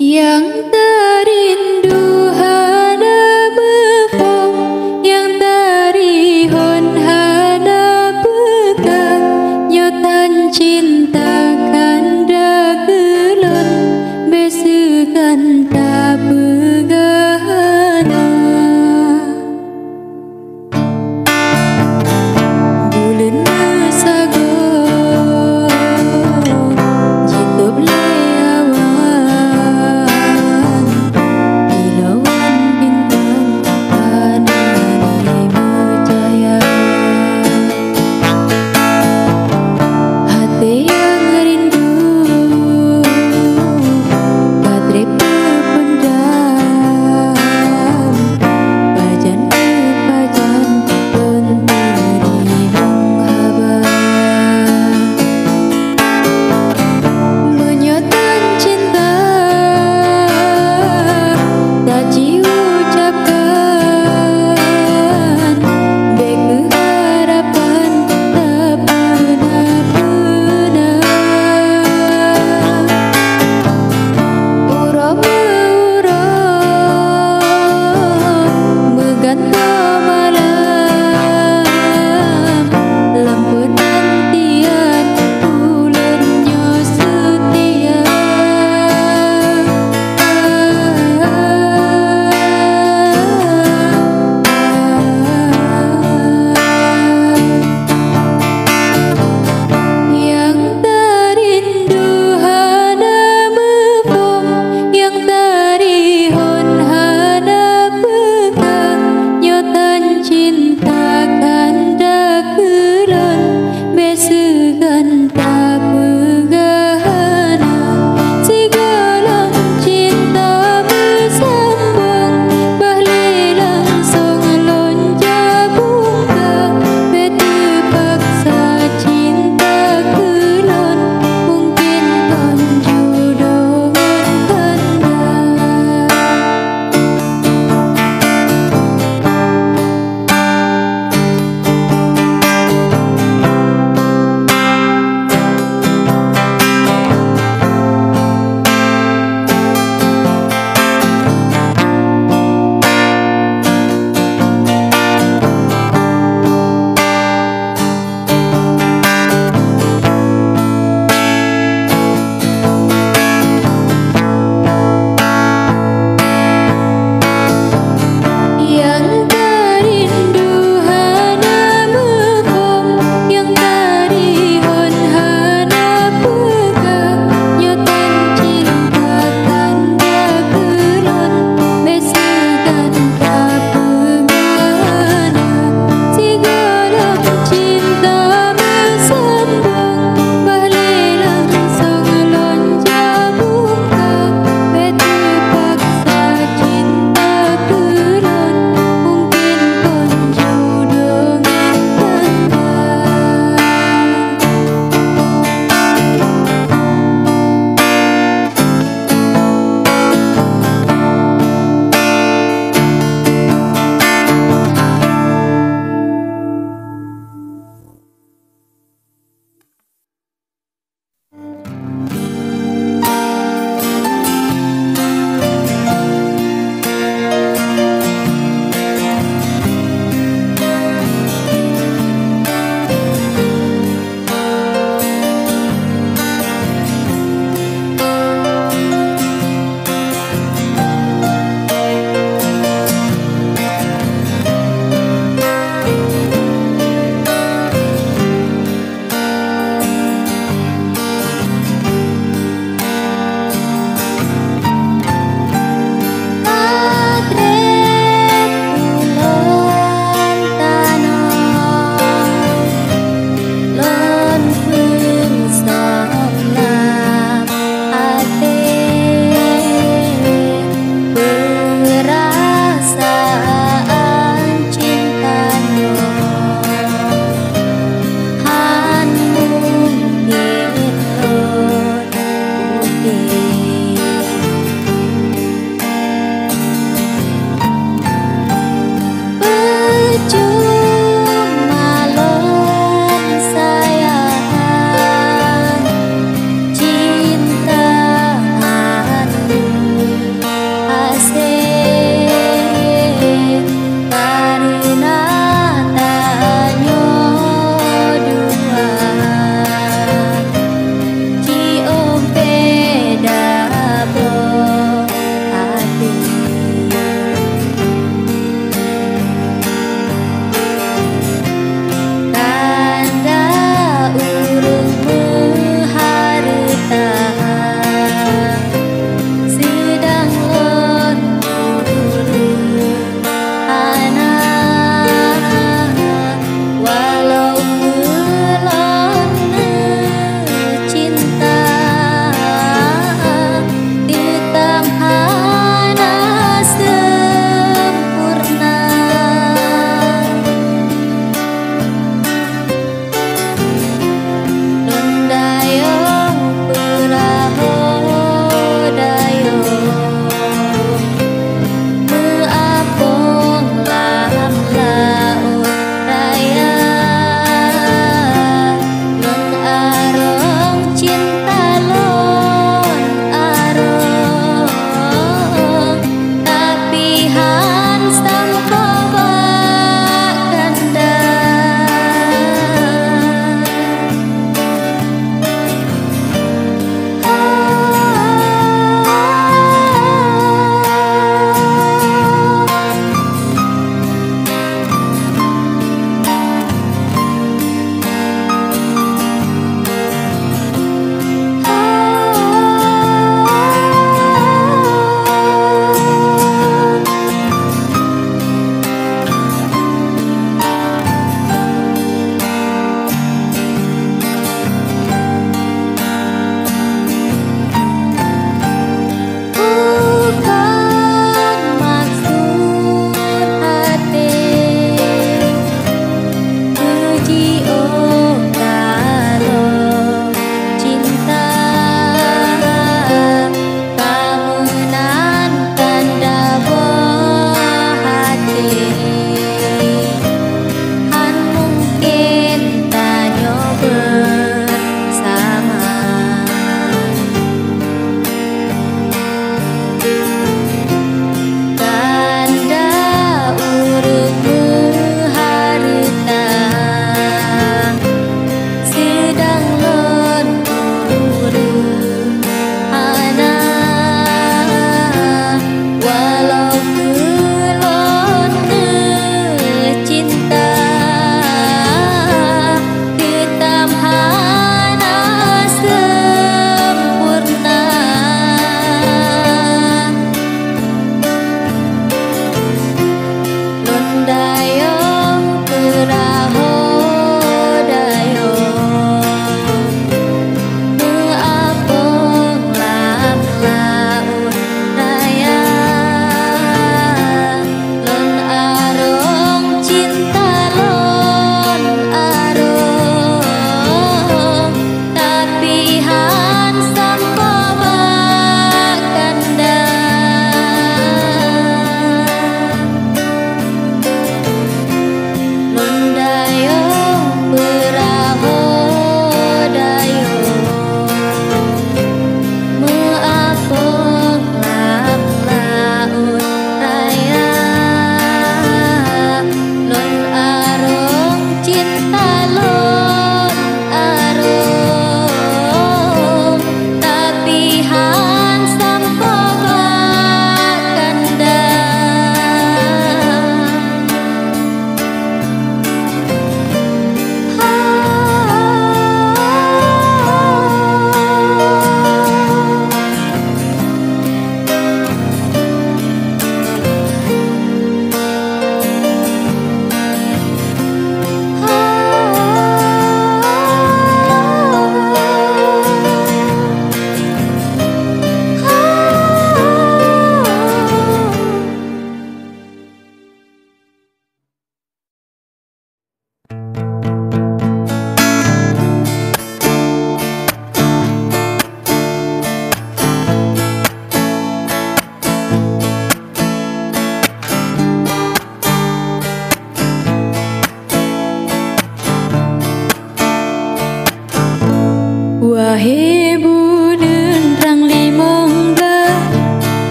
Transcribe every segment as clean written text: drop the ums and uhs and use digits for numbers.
Yang terindu hana befong, yang tarihon hana bekang, nyotan cinta kanda kelon, besukan tak begana. Bulan sago jitup leawan, kilauan bintang ada di berjaya. Hati yang rindu kadre pun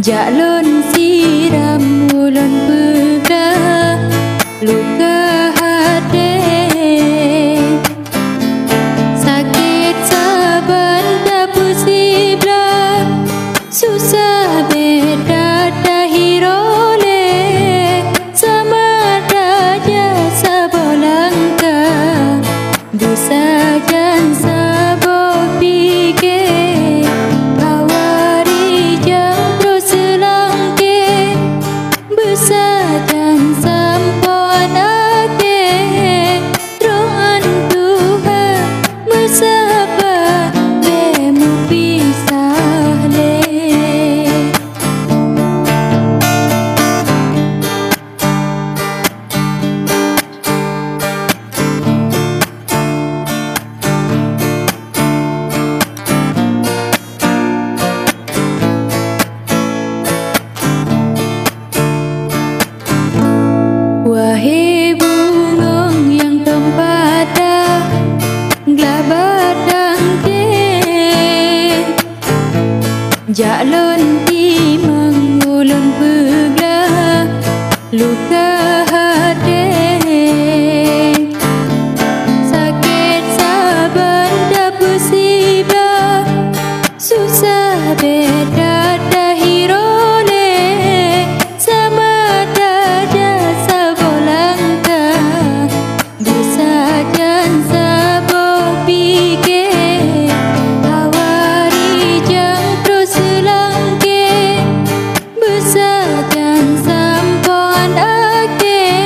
Jalon siram ulun pega luka hati sakit saban tak pusibla susah beda dahirole sama daja sabolangka bisa jan sabo pikir awari jam terus selangke besajan sampoan ake rohan Tuhan mesapa bemu pisah le. Wahai bungong yang tempata gelabadang ke jalon timang ulun pegla luka hati sakit saban dah pusibah susah beda dahirole sama daja sabolangka bisa jan sabo pikir awari jang terus selangke besajan sampoan ake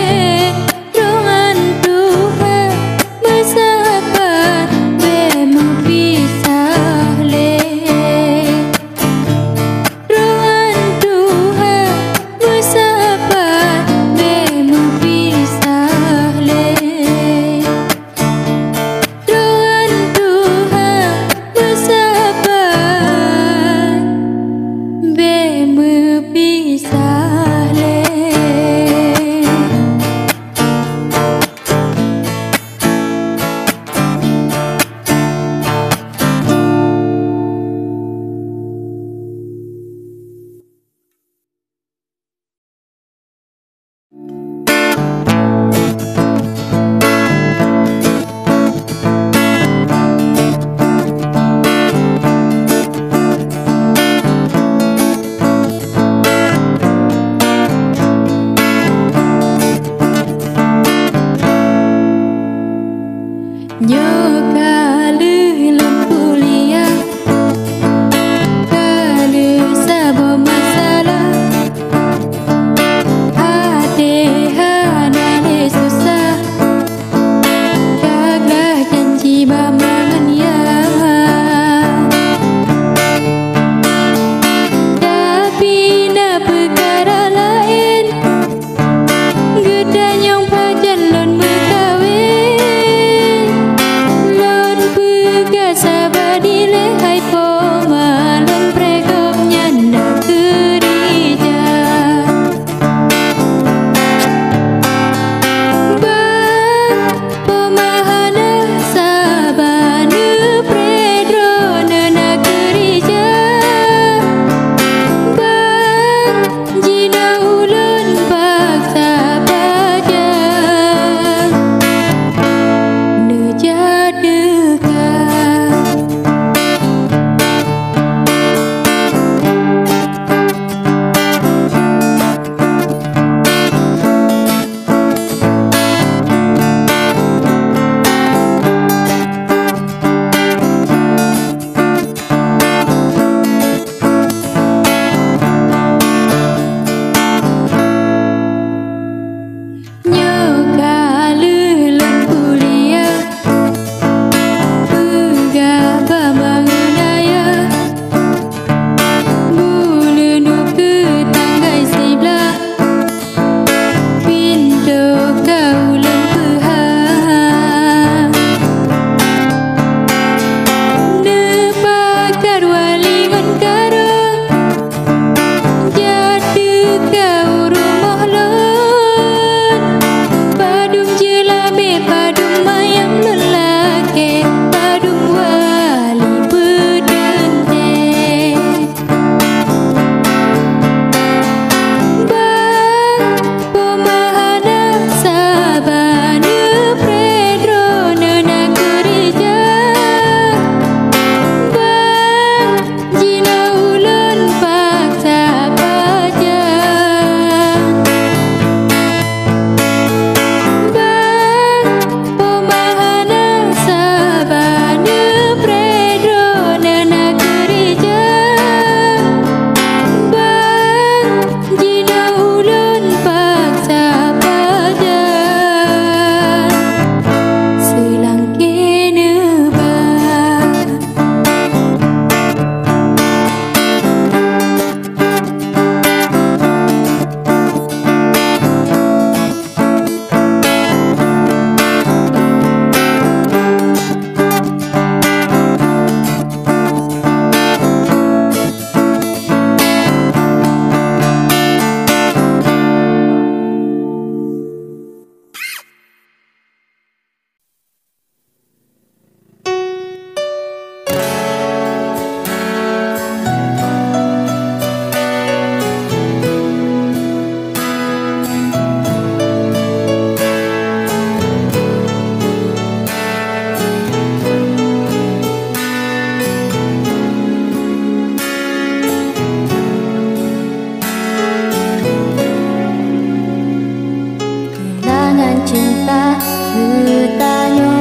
cinta bertanya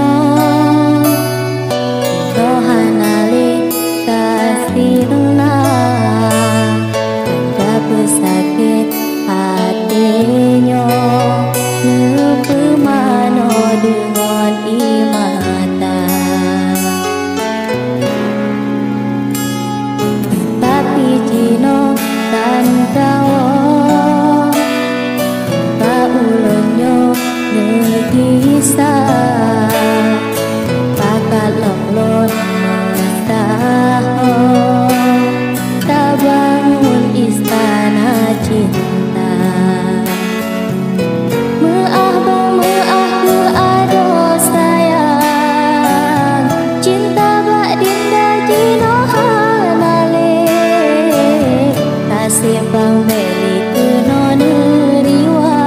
Rohanale kasihna Ada pesakit hatinya Nepemano dengan imata Tapi Cino tan tahu Paulonyo negisa Pakat longlon mestaho Tak bangun istana cinta Meah bang meah ke ado sayang Cinta bak dinda jino hanale Kasih bang beli keno neriwa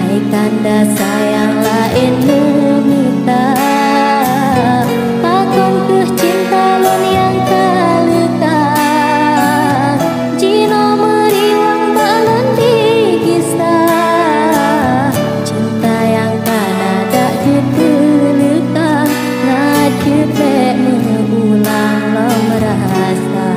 Hai kanda sayang lain nemita Pakon keh cinta lon yang kalekang Jino meriwang balon dikisah Cinta yang kanada jetelekang Ngajepek mengulang lo merasa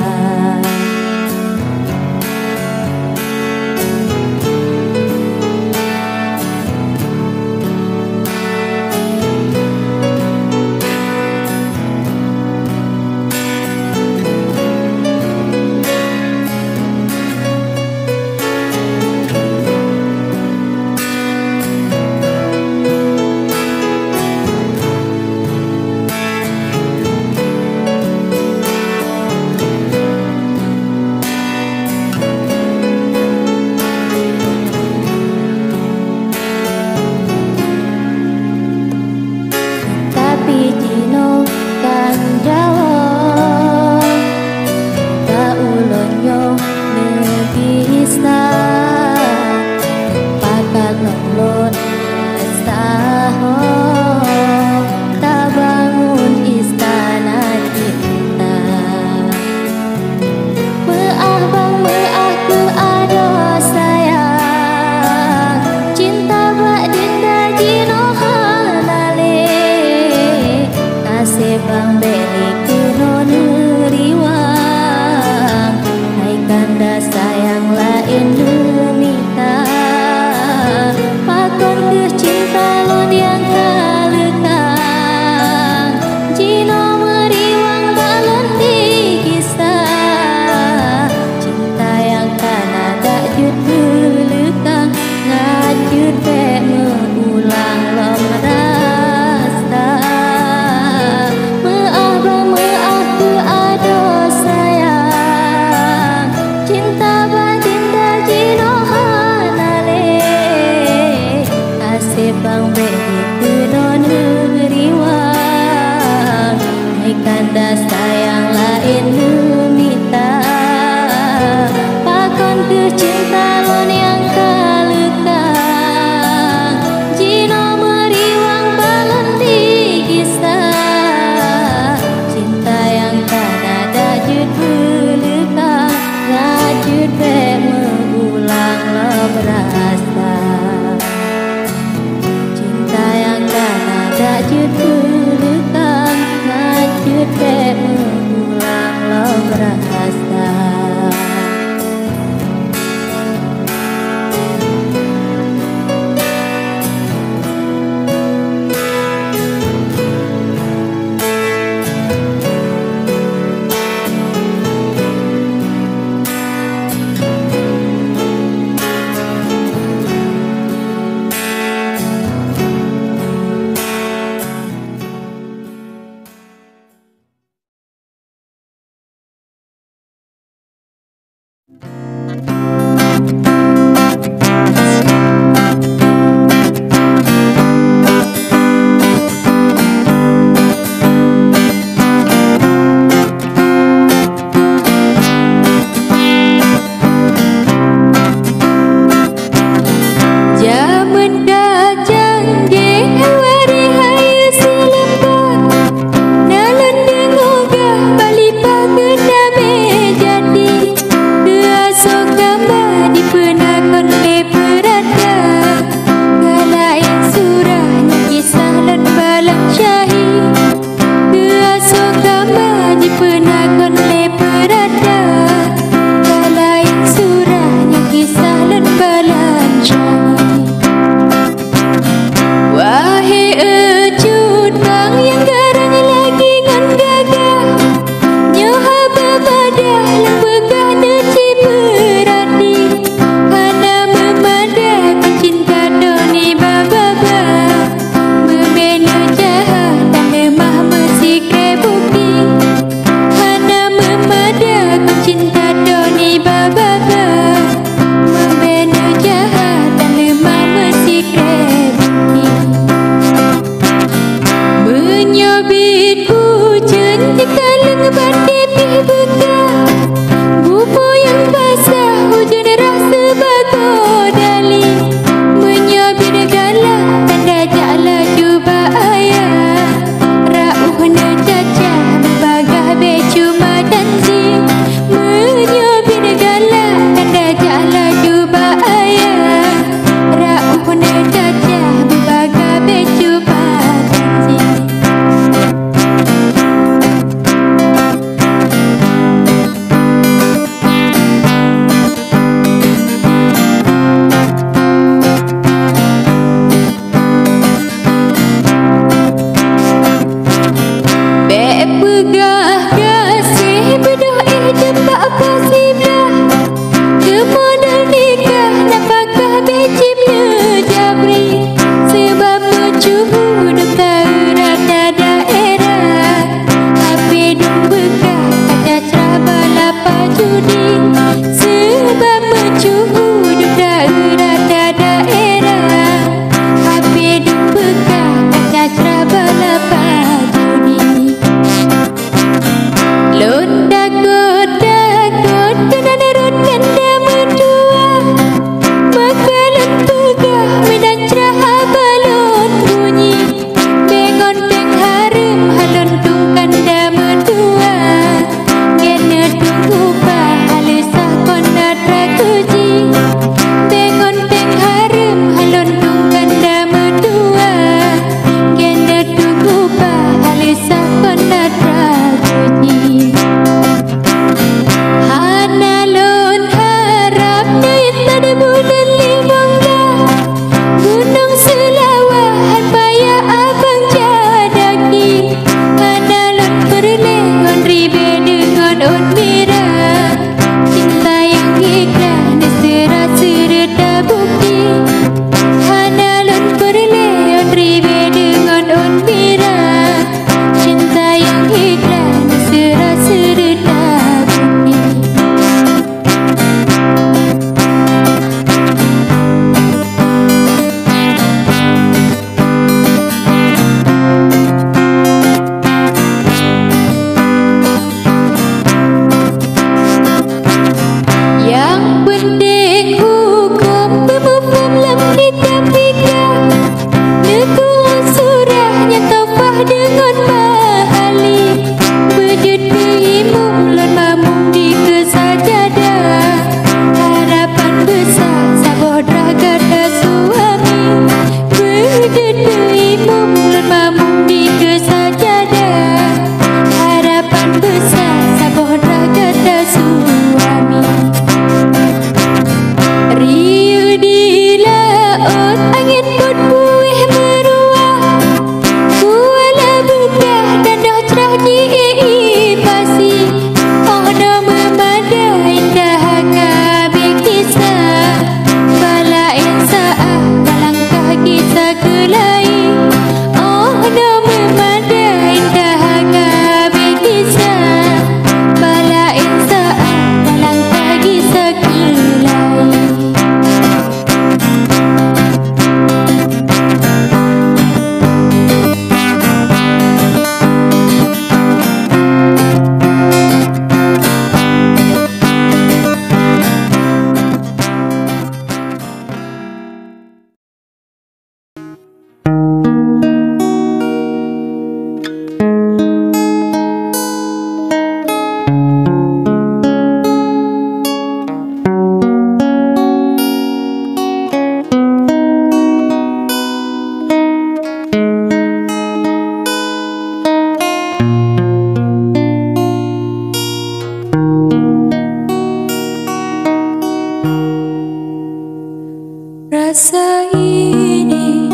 Rasa ini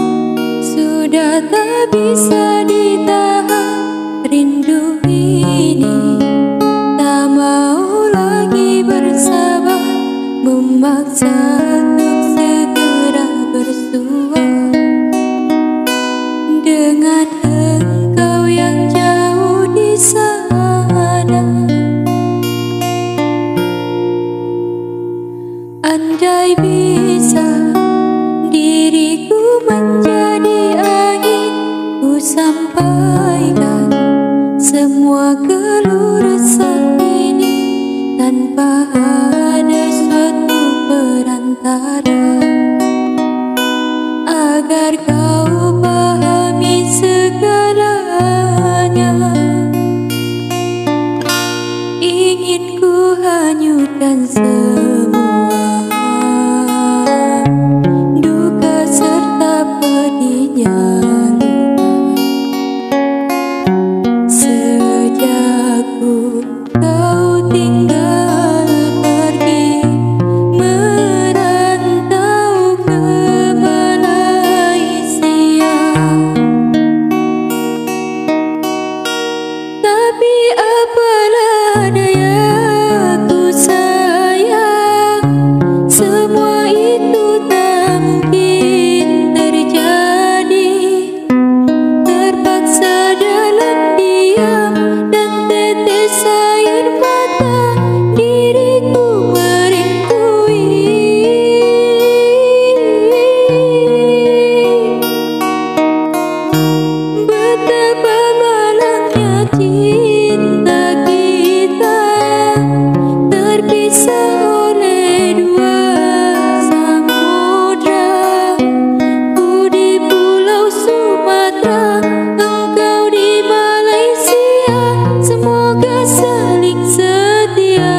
sudah tak bisa ditahan. Rindu ini tak mau lagi bersabar, memaksa untuk segera bersua dengan engkau yang jauh di sana. Andai bisa diriku menjadi angin, ku sampaikan semua keluh resah ini tanpa ada suatu perantara, agar kau pahami segalanya. Ingin ku hanyutkan semua duka serta pedihnya luka. Sejak kau tinggal pergi merantau ke Malaysia, tapi apalah daya, ku sayang semua itu tak mungkin terjadi. Terpaksa dalam diam dan tetes air mata, diriku merintui. Betapa malangnya cinta kita, terpisah oleh dua samudra. Ku di Pulau Sumatera, engkau di Malaysia, semoga saling setia.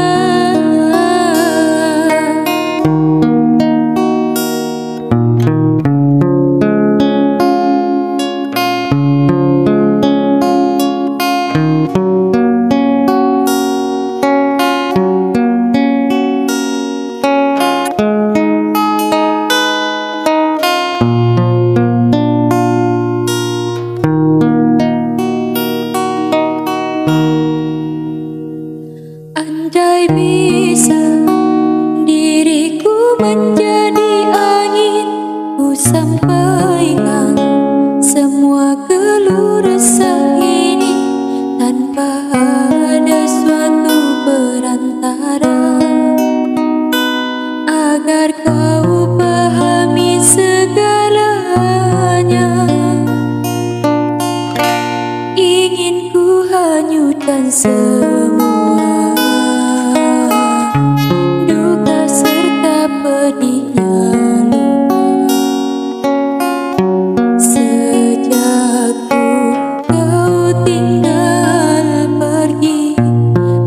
Andai bisa diriku menjadi angin, ku sampaikan semua keluh resah ini tanpa ada suatu perantara, agar kau pahami segalanya. Ingin ku hanyutkan semua duka serta pedihnya luka. Sejak kau tinggal pergi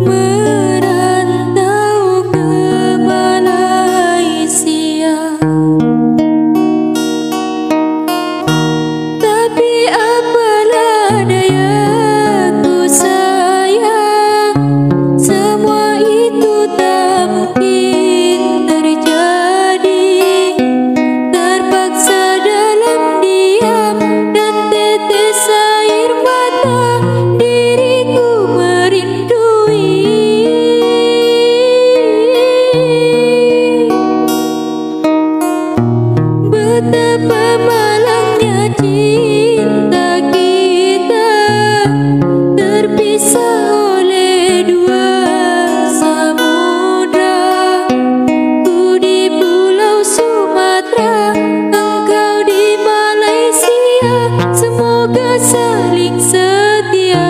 merantau ke Malaysia, tapi apalah daya, ku sayang semua itu tak mungkin terjadi. Terpaksa dalam diam dan tetes air mata, diriku merintui. Betapa malangnya cinta kita, terpisah oleh dua samudra. Ku di Pulau Sumatera, engkau di Malaysia, semoga saling setia.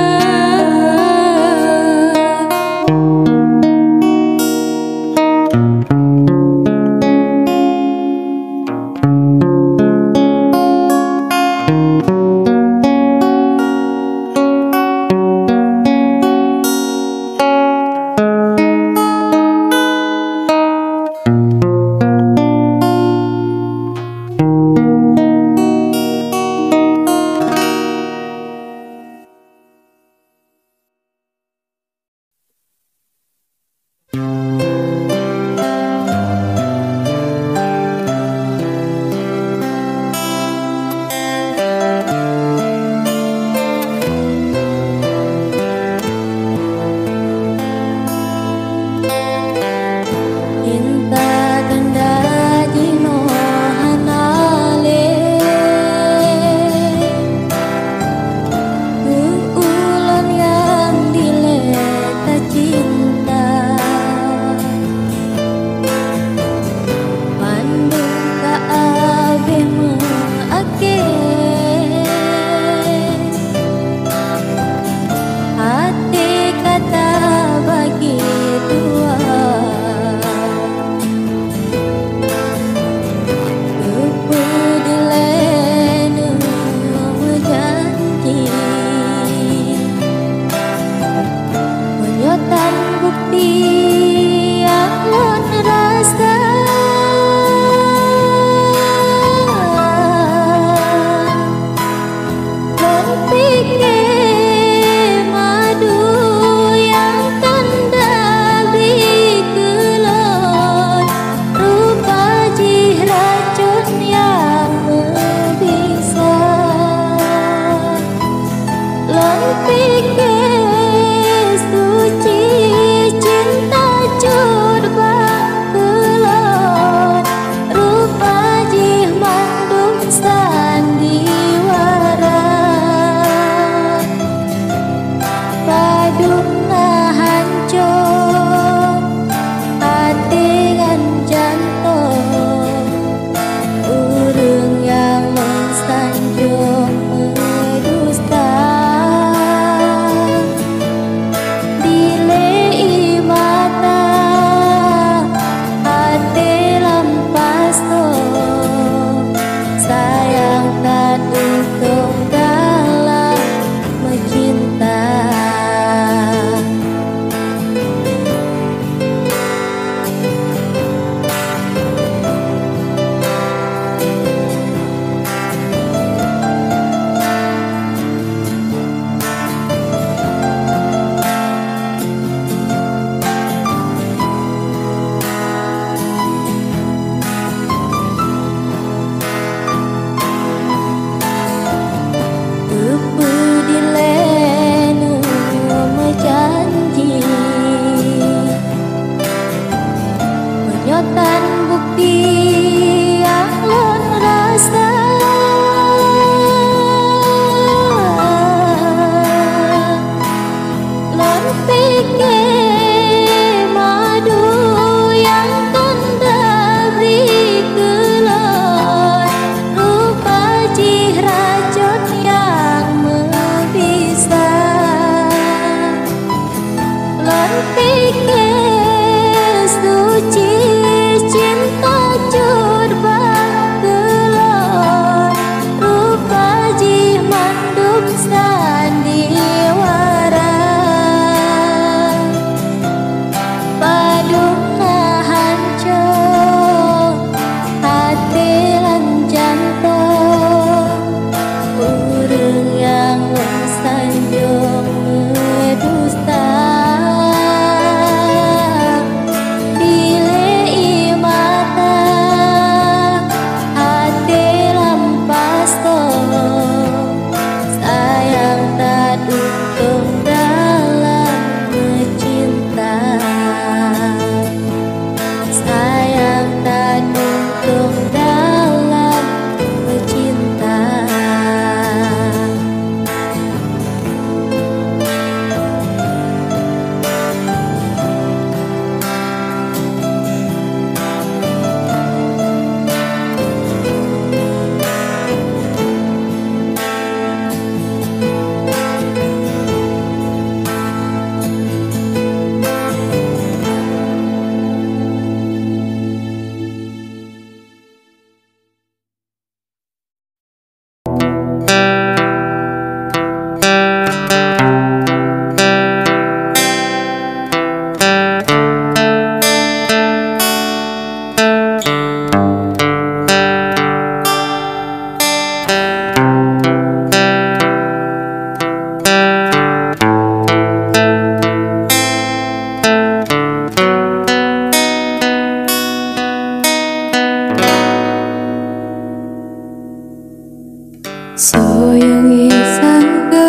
Soyangi sangka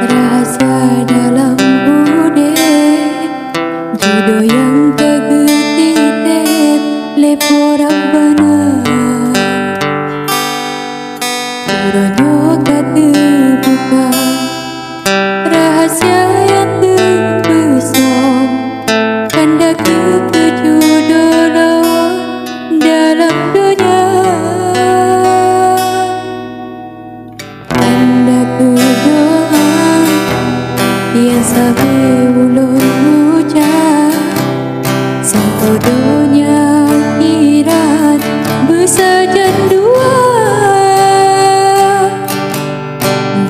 rahasia dalam bude, jodoh yang kegetitep leporak benar. Uronyo kata buka rahasia yang terbesar, kanda kejodohan dalam dunia. Kanda kedoa yang sampai ulun ucap, sampai dunia akhirat bersajan dua.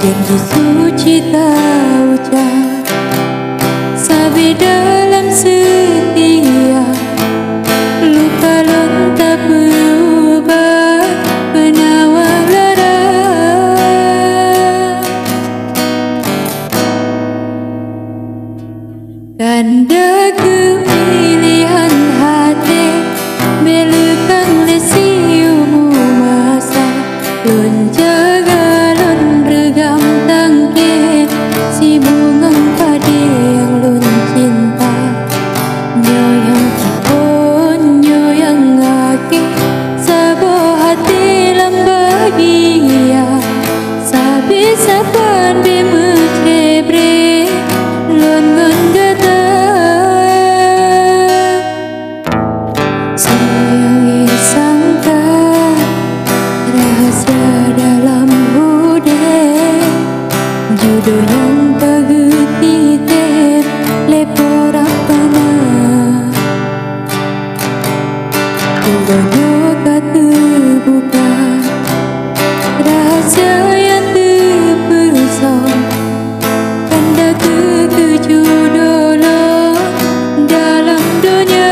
Janji suci tak ucap, sampai dalam setia, luka lonta berubah penawar lara. Kanda kepilihan hati belakang lesiumu masa, lon jaga lon regam tangke si bunga padi yang lon cinta. Nyoyang kipon nyoyang aki sabo hati lambagia, sabi saban bemecebre lon gondata. Soyangi sangka rahasia dalam bude, jodoh yang kegetitep leporak benar. Uronyo kata buka rahasia yang terbesar, kanda kejodohan dalam dunia.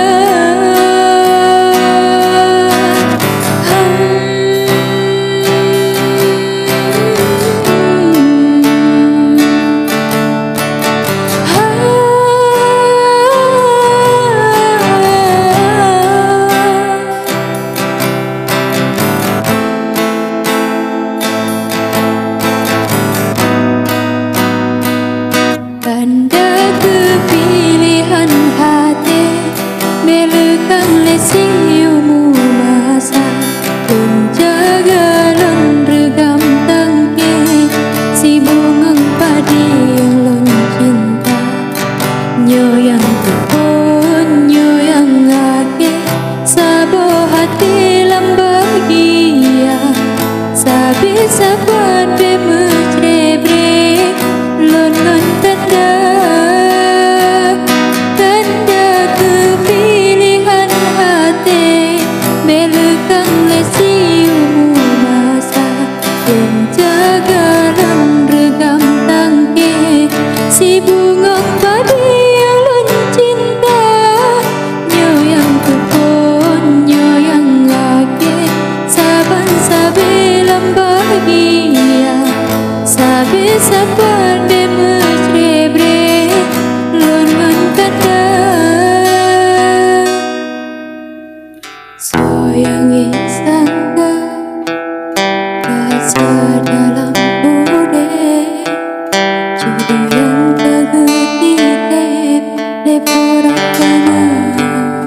Kanda kepilihan hati belakang lesiumu masa, lon jaga lon regam tangke si bunga padi yang lon cinta. Nyoyang kepon nyoyang ake sabo hati lambagia, sabi saban bemecebre lon tanda. Kanda kepilihan hati belakang lesiumu masa, lon jaga lon regam tangke si bunga padi yang lon cinta. Nyoyang kepon nyoyang ake saban sabi lambagia, sabi saban bemecebre lon tanda. Soyangi sangka rahasia dalam bude, jodoh yang kegetitep leporak benar.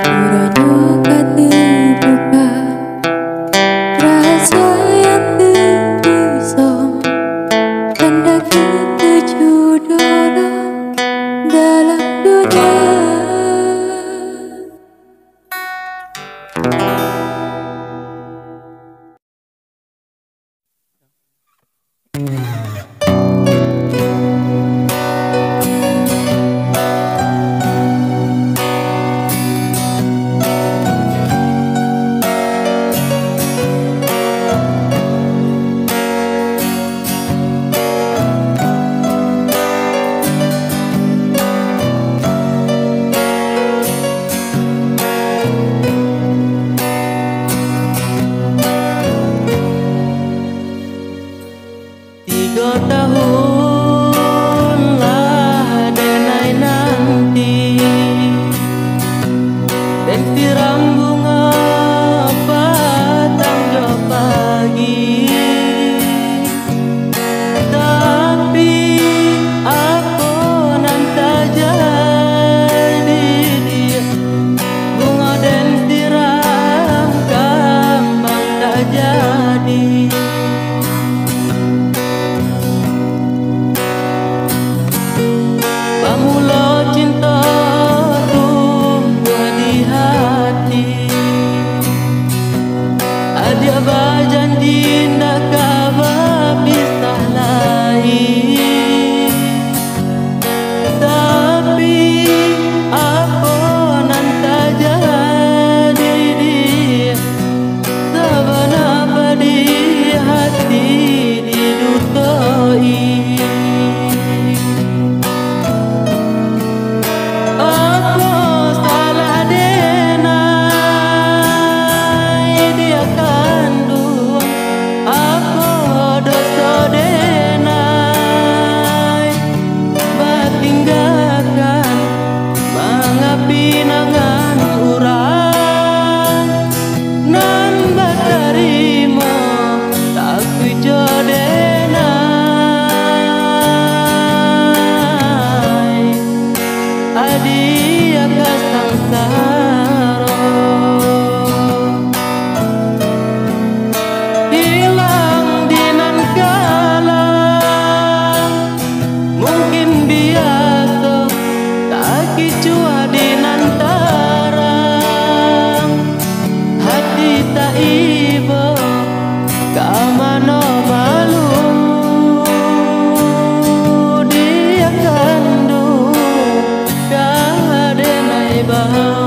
Uronyo kata buka rahasia yang terbesar, kanda kejodohan dalam dunia. janji ndak kabar pisah lagi, tapi apa nan tak jadi dia sebenarnya di hati didutoi. Pinangan urang nan batarimo tak kujodenai adia kasangsaro hilang dinan kala mungkin biasa tak kicua dinantarang hati tak iba kamano malu dia kandu kadenai bahau.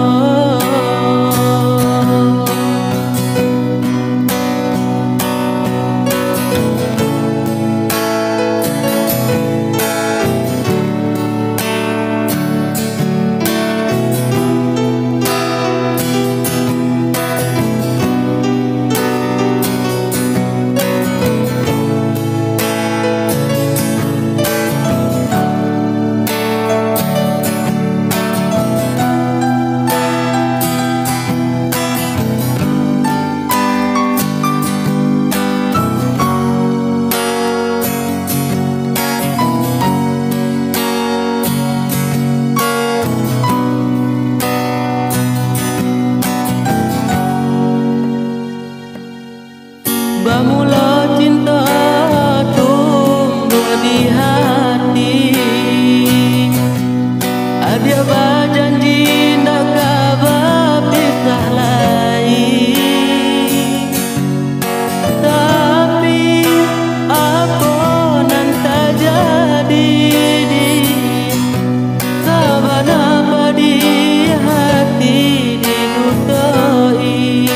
Bamula cinta tumbuh di hati, ada janji ndak kabar pisah lagi, tapi apa nan tak jadi di sabanapa di hati didutoi.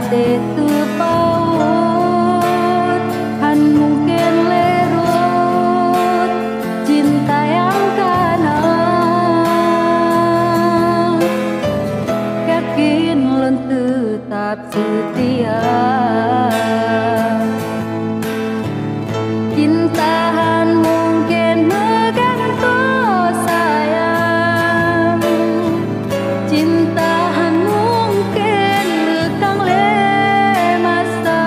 hati terpaut, han mungkin lerut cinta yang kana, yakin lun tetap setia. Cintaan mungkin menggantung sayang, cintaan mungkin lekang le masa,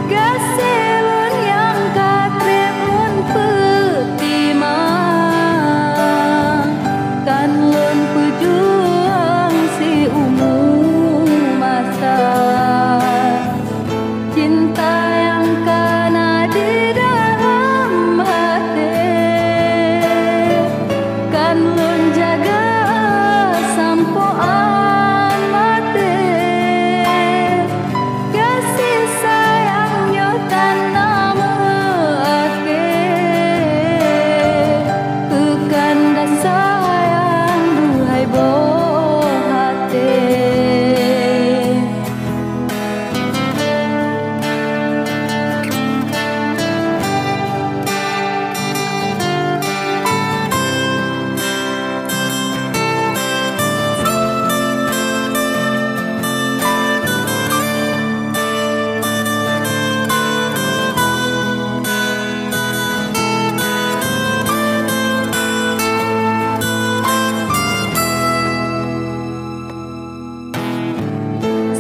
kasih lun yang katrip lun petimang, kan lun pejuang si umur masa. Cinta yang kena di dalam hati, kan lun jaga sampoan mati. Kasih sayangnya tanah meake, tekan dah sayang duhai boh hati.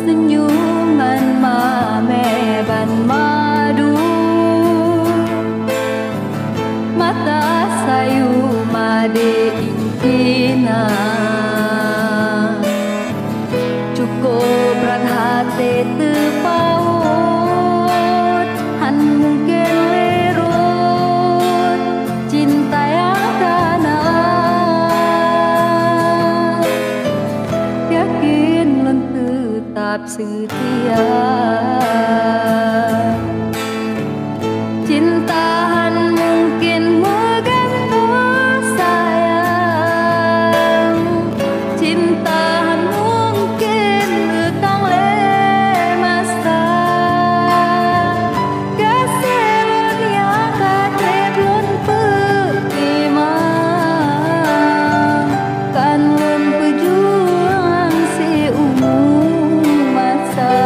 Senyuman mame ban madu, mata sayu made intina, cukup berat hati terpaut, han mungkin lerut cinta yang kana, yakin lun tetap setia. Cintaan mungkin menggantung sayang, cintaan mungkin lekang le masa, kasih lun yang katrip lun petimang, kan lun pejuang si umur masa.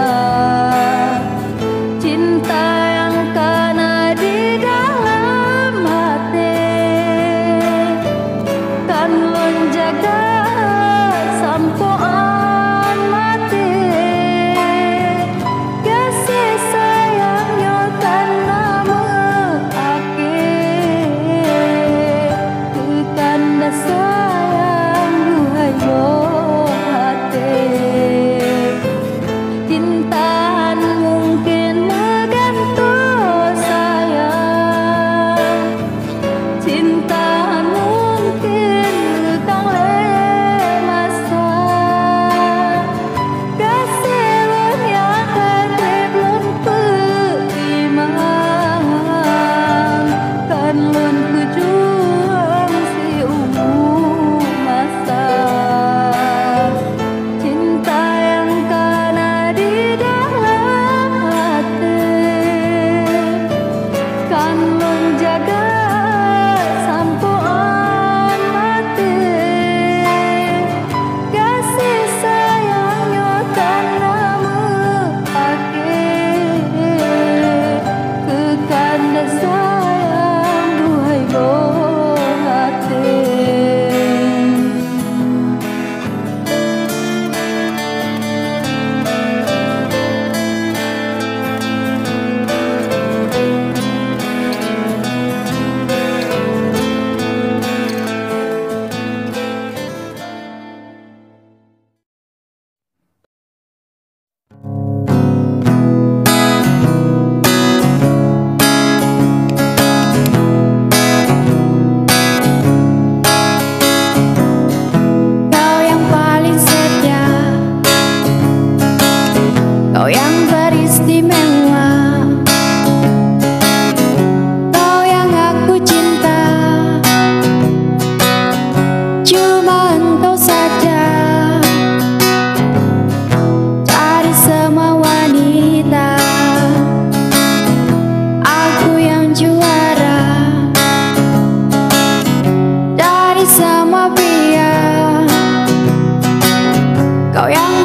Kau yang